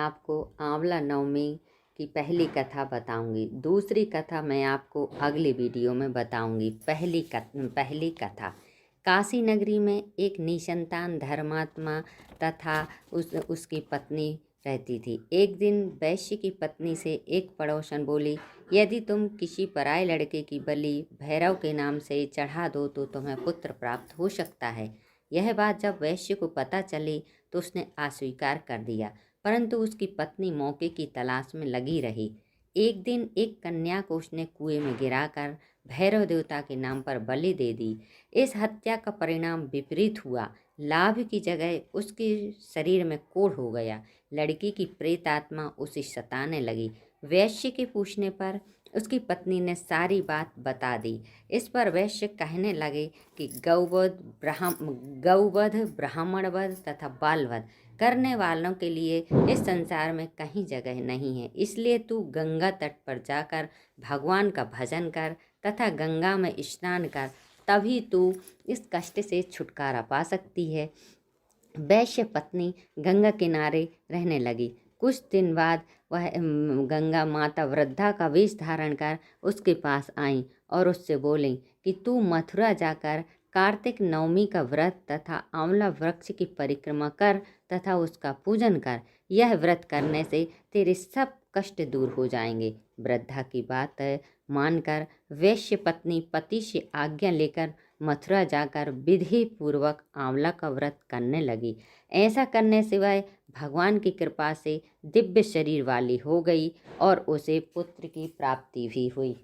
आपको आंवला नवमी की पहली कथा बताऊंगी। दूसरी कथा मैं आपको अगली वीडियो में बताऊंगी। पहली कथा, काशी नगरी में एक निसंतान धर्मात्मा तथा उसकी पत्नी रहती थी। एक दिन वैश्य की पत्नी से एक पड़ोसन बोली, यदि तुम किसी पराये लड़के की बलि भैरव के नाम से चढ़ा दो तो तुम्हें पुत्र प्राप्त हो सकता है। यह बात जब वैश्य को पता चली तो उसने अस्वीकार कर दिया, परंतु उसकी पत्नी मौके की तलाश में लगी रही। एक दिन एक कन्या को उसने कुएं में गिराकर भैरव देवता के नाम पर बलि दे दी। इस हत्या का परिणाम विपरीत हुआ। लाभ की जगह उसके शरीर में कोढ़ हो गया। लड़की की प्रेत आत्मा उसे सताने लगी। वैश्य के पूछने पर उसकी पत्नी ने सारी बात बता दी। इस पर वैश्य कहने लगे कि गौवध, ब्राह्मणवध तथा बालवध करने वालों के लिए इस संसार में कहीं जगह नहीं है। इसलिए तू गंगा तट पर जाकर भगवान का भजन कर तथा गंगा में स्नान कर, तभी तू इस कष्ट से छुटकारा पा सकती है। वैश्य पत्नी गंगा किनारे रहने लगी। कुछ दिन बाद वह गंगा माता वृद्धा का वेश धारण कर उसके पास आई और उससे बोली कि तू मथुरा जाकर कार्तिक नवमी का व्रत तथा आंवला वृक्ष की परिक्रमा कर तथा उसका पूजन कर। यह व्रत करने से तेरे सब कष्ट दूर हो जाएंगे। वृद्धा की बात मानकर वैश्य पत्नी पति से आज्ञा लेकर मथुरा जाकर विधि पूर्वक आंवला का व्रत करने लगी। ऐसा करने से वह भगवान की कृपा से दिव्य शरीर वाली हो गई और उसे पुत्र की प्राप्ति भी हुई।